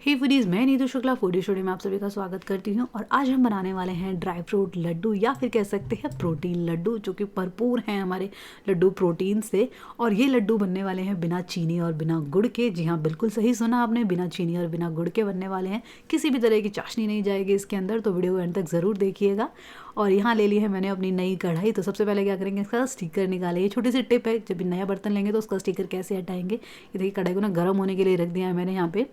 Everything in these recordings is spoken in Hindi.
हे फूडीज, मैं नीतू शुक्ला फूडी स्टूडियो में आप सभी का स्वागत करती हूँ। और आज हम बनाने वाले हैं ड्राई फ्रूट लड्डू या फिर कह सकते हैं प्रोटीन लड्डू, जो कि भरपूर हैं हमारे लड्डू प्रोटीन से। और ये लड्डू बनने वाले हैं बिना चीनी और बिना गुड़ के। जी हाँ, बिल्कुल सही सुना आपने, बिना चीनी और बिना गुड़ के बनने वाले हैं। किसी भी तरह की चाशनी नहीं जाएगी इसके अंदर, तो वीडियो को एंड तक ज़रूर देखिएगा। और यहाँ ले ली है मैंने अपनी नई कढ़ाई। तो सबसे पहले क्या करेंगे, इसका स्टिकर निकालेंगे। छोटी सी टिप है, जब भी नया बर्तन लेंगे तो उसका स्टिकर कैसे हटाएंगे। ये देखिए, कढ़ाई को ना गर्म होने के लिए रख दिया है मैंने यहाँ पे।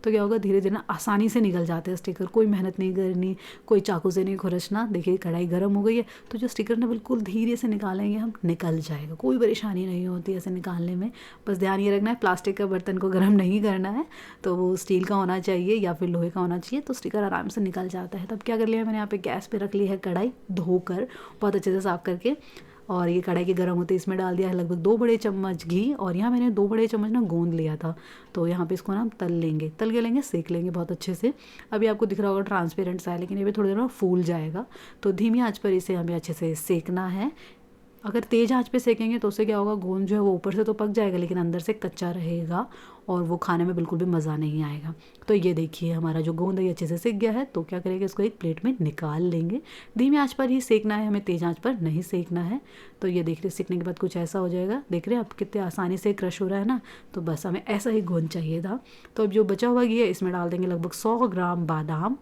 तो क्या होगा, धीरे धीरे ना आसानी से निकल जाते हैं स्टिकर। कोई मेहनत नहीं करनी, कोई चाकू से नहीं खुरचना। देखिए कढ़ाई गर्म हो गई है, तो जो स्टिकर ना बिल्कुल धीरे से निकालेंगे हम, निकल जाएगा। कोई परेशानी नहीं होती ऐसे निकालने में। बस ध्यान ये रखना है, प्लास्टिक का बर्तन को गर्म नहीं करना है, तो वो स्टील का होना चाहिए या फिर लोहे का होना चाहिए, तो स्टिकर आराम से निकल जाता है। तब क्या कर लिया मैंने, यहाँ पे गैस पे रख ली है कढ़ाई, धोकर बहुत अच्छे से साफ़ करके। और ये कढ़ाई के गर्म होते इसमें डाल दिया है लगभग 2 बड़े चम्मच घी। और यहाँ मैंने 2 बड़े चम्मच ना गोंद लिया था। तो यहाँ पे इसको ना तल लेंगे, तल के लेंगे, सेक लेंगे बहुत अच्छे से। अभी आपको दिख रहा होगा ट्रांसपेरेंट सा है, लेकिन ये भी थोड़ी देर में फूल जाएगा। तो धीमी आंच पर इसे हमें अच्छे से सेकना है। अगर तेज़ आंच पे सेकेंगे तो उससे क्या होगा, गोंद जो है वो ऊपर से तो पक जाएगा लेकिन अंदर से कच्चा रहेगा और वो खाने में बिल्कुल भी मज़ा नहीं आएगा। तो ये देखिए, हमारा जो गोंद है ये अच्छे से सिक गया है। तो क्या करेंगे, इसको एक प्लेट में निकाल लेंगे। धीमी आंच पर ही सेकना है हमें, तेज़ आंच पर नहीं सेकना है। तो ये देख रहे, सीखने के बाद कुछ ऐसा हो जाएगा। देख रहे हैं आप कितने आसानी से क्रश हो रहा है ना। तो बस हमें ऐसा ही गोंद चाहिए था। तो अब जो बचा हुआ घी है इसमें डाल देंगे लगभग 100 ग्राम बादाम।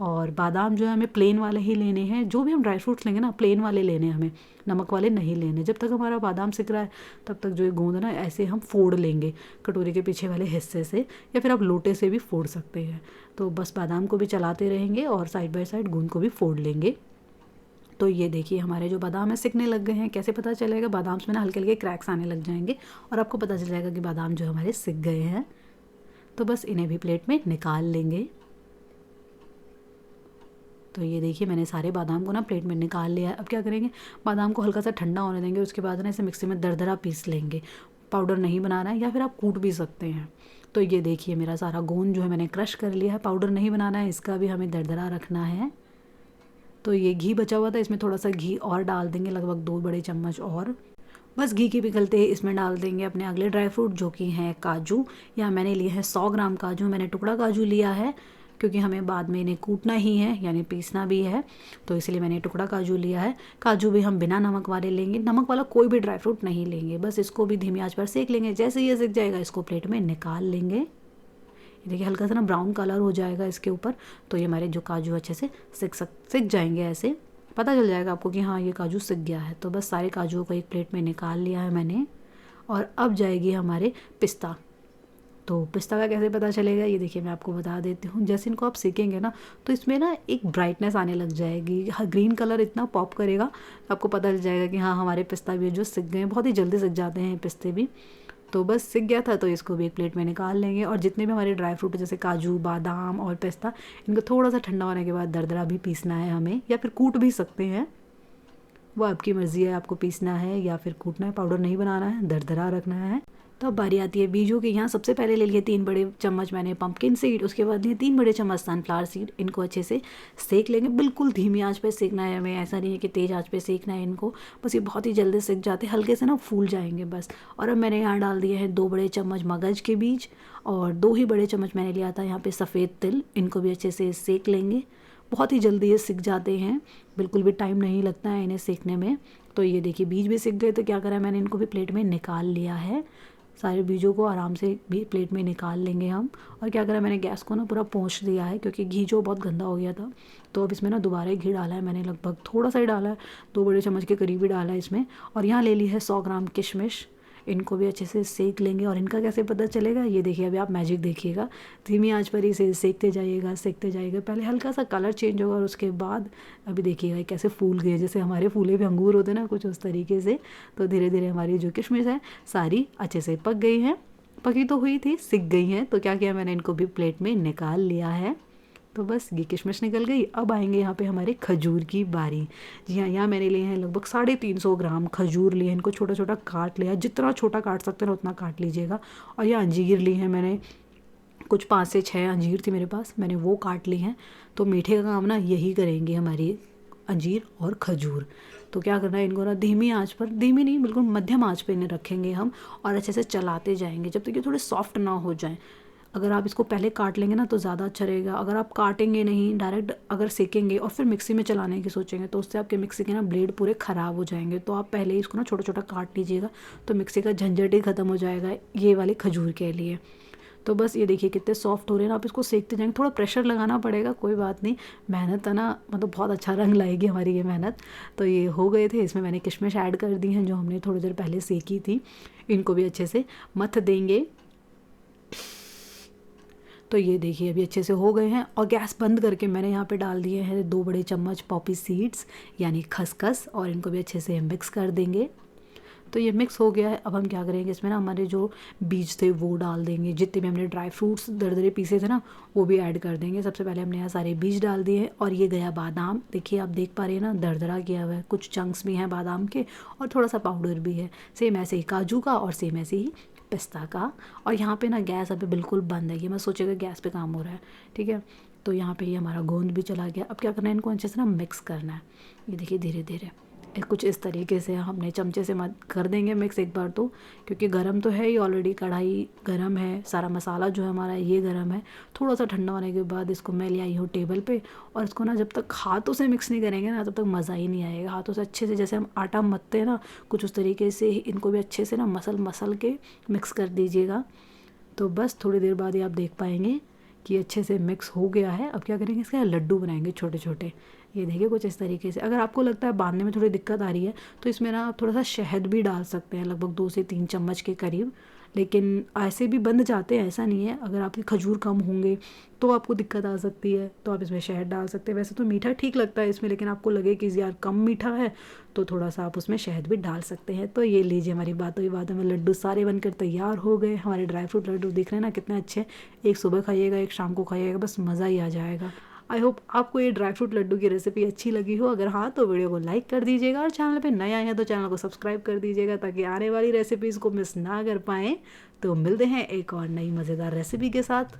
और बादाम जो है हमें प्लेन वाले ही लेने हैं। जो भी हम ड्राई फ्रूट्स लेंगे ना, प्लेन वाले लेने हैं हमें, नमक वाले नहीं लेने। जब तक हमारा बादाम सिक रहा है तब तक जो ये गूंद है ना, ऐसे हम फोड़ लेंगे कटोरी के पीछे वाले हिस्से से, या फिर आप लोटे से भी फोड़ सकते हैं। तो बस बादाम को भी चलाते रहेंगे और साइड बाय साइड गूंद को भी फोड़ लेंगे। तो ये देखिए, हमारे जो बादाम है सिकने लग गए हैं। कैसे पता चलेगा, बादाम में ना हल्के हल्के क्रैक्स आने लग जाएंगे और आपको पता चल जाएगा कि बादाम जो हमारे सिक गए हैं। तो बस इन्हें भी प्लेट में निकाल लेंगे। तो ये देखिए, मैंने सारे बादाम को ना प्लेट में निकाल लिया है। अब क्या करेंगे, बादाम को हल्का सा ठंडा होने देंगे। उसके बाद ना इसे मिक्सी में दरदरा पीस लेंगे। पाउडर नहीं बनाना है, या फिर आप कूट भी सकते हैं। तो ये देखिए, मेरा सारा गोंद जो है मैंने क्रश कर लिया है। पाउडर नहीं बनाना है, इसका भी हमें दरदरा रखना है। तो ये घी बचा हुआ था, इसमें थोड़ा सा घी और डाल देंगे, लगभग 2 बड़े चम्मच और। बस घी के पिघलते ही इसमें डाल देंगे अपने अगले ड्राई फ्रूट, जो कि हैं काजू। या मैंने लिए हैं 100 ग्राम काजू। मैंने टुकड़ा काजू लिया है क्योंकि हमें बाद में इन्हें कूटना ही है, यानी पीसना भी है। तो इसलिए मैंने टुकड़ा काजू लिया है। काजू भी हम बिना नमक वाले लेंगे, नमक वाला कोई भी ड्राई फ्रूट नहीं लेंगे। बस इसको भी धीमी आंच पर सेक लेंगे। जैसे ये सिक जाएगा इसको प्लेट में निकाल लेंगे। ये देखिए, हल्का सा ना ब्राउन कलर हो जाएगा इसके ऊपर। तो ये हमारे जो काजू अच्छे से सिक जाएंगे। ऐसे पता चल जाएगा आपको कि हाँ, ये काजू सिक गया है। तो बस सारे काजुओं को एक प्लेट में निकाल लिया है मैंने। और अब जाएगी हमारे पिस्ता। तो पिस्ता का कैसे पता चलेगा, ये देखिए मैं आपको बता देती हूँ। जैसे इनको आप सेकेंगे ना, तो इसमें ना एक ब्राइटनेस आने लग जाएगी। ग्रीन कलर इतना पॉप करेगा, आपको पता चल जाएगा कि हाँ, हमारे पिस्ता भी जो सिक गए हैं। बहुत ही जल्दी सिक जाते हैं पिस्ते भी। तो बस सिक गया था, तो इसको भी एक प्लेट में निकाल लेंगे। और जितने भी हमारे ड्राई फ्रूट जैसे काजू, बादाम और पिस्ता, इनको थोड़ा सा ठंडा होने के बाद दरदरा भी पीसना है हमें, या फिर कूट भी सकते हैं। वो आपकी मर्ज़ी है, आपको पीसना है या फिर कूटना है। पाउडर नहीं बनाना है, दरदरा रखना है। तो अब बारी आती है बीजों की। यहाँ सबसे पहले ले लिए 3 बड़े चम्मच मैंने पंपकिन सीड। उसके बाद लिए 3 बड़े चम्मच सनफ्लावर सीड। इनको अच्छे से सेक लेंगे। बिल्कुल धीमी आंच पे सेकना है हमें, ऐसा नहीं है कि तेज़ आंच पे सेकना है इनको। बस ये बहुत ही जल्दी सिक जाते हैं, हल्के से ना फूल जाएंगे बस। और अब मैंने यहाँ डाल दिए हैं 2 बड़े चम्मच मगज के बीज। और 2 ही बड़े चम्मच मैंने लिया था यहाँ पे सफ़ेद तिल। इनको भी अच्छे से सेक लेंगे। बहुत ही जल्दी ये सिक जाते हैं, बिल्कुल भी टाइम नहीं लगता है इन्हें सेकने में। तो ये देखिए, बीज भी सिक गए। तो क्या करा मैंने, इनको भी प्लेट में निकाल लिया है। सारे बीजों को आराम से भी प्लेट में निकाल लेंगे हम। और क्या करा, मैंने गैस को ना पूरा पोंछ दिया है क्योंकि घी जो बहुत गंदा हो गया था। तो अब इसमें ना दोबारा घी डाला है मैंने, लगभग थोड़ा सा ही डाला है, 2 बड़े चम्मच के करीब ही डाला है इसमें। और यहाँ ले ली है 100 ग्राम किशमिश। इनको भी अच्छे से सेक लेंगे। और इनका कैसे पता चलेगा, ये देखिए, अभी आप मैजिक देखिएगा। धीमी आंच पर इसे सेकते जाइएगा। पहले हल्का सा कलर चेंज होगा और उसके बाद अभी देखिएगा कैसे फूल गए, जैसे हमारे फूले हुए अंगूर होते हैं ना, कुछ उस तरीके से। तो धीरे धीरे हमारी जो किशमिश है सारी अच्छे से पक गई हैं। पकी तो हुई थी, सिक गई हैं। तो क्या किया मैंने, इनको भी प्लेट में निकाल लिया है। तो बस ये किशमिश निकल गई। अब आएंगे यहाँ पे हमारे खजूर की बारी। जी हाँ, यहाँ मैंने लिए हैं लगभग 350 ग्राम खजूर लिए हैं। इनको छोटा छोटा काट लिया, जितना छोटा काट सकते हैं उतना काट लीजिएगा। और ये अंजीर ली हैं मैंने, कुछ 5 से 6 अंजीर थी मेरे पास, मैंने वो काट ली हैं। तो मीठे का काम ना यही करेंगे हमारी अंजीर और खजूर। तो क्या करना है, इनको ना धीमी आंच पर, धीमी नहीं बिल्कुल मध्यम आंच पे इन्हें रखेंगे हम। और अच्छे से चलाते जाएंगे जब तक ये थोड़े सॉफ्ट ना हो जाएं। अगर आप इसको पहले काट लेंगे ना तो ज़्यादा अच्छा रहेगा। अगर आप काटेंगे नहीं, डायरेक्ट अगर सेकेंगे और फिर मिक्सी में चलाने की सोचेंगे तो उससे आपके मिक्सी के ना ब्लेड पूरे ख़राब हो जाएंगे। तो आप पहले ही इसको ना छोटा छोटा काट लीजिएगा, तो मिक्सी का झंझट ही ख़त्म हो जाएगा ये वाले खजूर के लिए। तो बस ये देखिए कितने सॉफ्ट हो रहे हैं ना। आप इसको सेकते जाएंगे, थोड़ा प्रेशर लगाना पड़ेगा, कोई बात नहीं, मेहनत है ना, मतलब बहुत अच्छा रंग लाएगी हमारी ये मेहनत। तो ये हो गए थे, इसमें मैंने किशमिश ऐड कर दी हैं जो हमने थोड़ी देर पहले सेकी थी। इनको भी अच्छे से मथ देंगे। तो ये देखिए अभी अच्छे से हो गए हैं, और गैस बंद करके मैंने यहाँ पे डाल दिए हैं 2 बड़े चम्मच पॉपी सीड्स यानी खसखस, और इनको भी अच्छे से मिक्स कर देंगे। तो ये मिक्स हो गया है। अब हम क्या करेंगे, इसमें ना हमारे जो बीज थे वो डाल देंगे, जितने भी हमने ड्राई फ्रूट्स दरदरे पीसे थे ना वो भी ऐड कर देंगे। सबसे पहले हमने यहाँ सारे बीज डाल दिए हैं, और ये गया बादाम। देखिए आप देख पा रहे हैं ना, दरदरा किया हुआ है, कुछ चंक्स भी हैं बादाम के और थोड़ा सा पाउडर भी है। सेम ऐसे ही काजू का और सेम ऐसे ही पिस्ता का। और यहाँ पे ना गैस अभी बिल्कुल बंद है, ये मैं सोचेगा गैस पे काम हो रहा है, ठीक है। तो यहाँ पे ये हमारा गोंद भी चला गया। अब क्या करना है, इनको अच्छे से ना मिक्स करना है। ये देखिए धीरे धीरे कुछ इस तरीके से हमने चमचे से मत कर देंगे मिक्स एक बार तो, क्योंकि गरम तो है ही ऑलरेडी, कढ़ाई गरम है, सारा मसाला जो है हमारा ये गरम है। थोड़ा सा ठंडा होने के बाद इसको मैं ले आई हूँ टेबल पे, और इसको ना जब तक हाथों से मिक्स नहीं करेंगे ना तब तक मज़ा ही नहीं आएगा। हाथों से अच्छे से, जैसे हम आटा मथते हैं ना, कुछ उस तरीके से इनको भी अच्छे से ना मसल के मिक्स कर दीजिएगा। तो बस थोड़ी देर बाद ही आप देख पाएंगे कि अच्छे से मिक्स हो गया है। अब क्या करेंगे, इसके लड्डू बनाएंगे छोटे छोटे। ये देखिए कुछ इस तरीके से। अगर आपको लगता है बांधने में थोड़ी दिक्कत आ रही है तो इसमें ना आप थोड़ा सा शहद भी डाल सकते हैं, लगभग 2 से 3 चम्मच के करीब। लेकिन ऐसे भी बंध जाते हैं, ऐसा नहीं है। अगर आपके खजूर कम होंगे तो आपको दिक्कत आ सकती है, तो आप इसमें शहद डाल सकते हैं। वैसे तो मीठा ठीक लगता है इसमें, लेकिन आपको लगे कि यार कम मीठा है तो थोड़ा सा आप उसमें शहद भी डाल सकते हैं। तो ये लीजिए, हमारी बातों ही बातों में लड्डू सारे बनकर तैयार हो गए। हमारे ड्राई फ्रूट लड्डू दिख रहे हैं ना कितने अच्छे। एक सुबह खाइएगा, एक शाम को खाइएगा, बस मज़ा ही आ जाएगा। आई होप आपको ये ड्राई फ्रूट लड्डू की रेसिपी अच्छी लगी हो। अगर हाँ तो वीडियो को लाइक कर दीजिएगा, और चैनल पे नए आए हैं तो चैनल को सब्सक्राइब कर दीजिएगा ताकि आने वाली रेसिपीज़ को मिस ना कर पाएँ। तो मिलते हैं एक और नई मज़ेदार रेसिपी के साथ।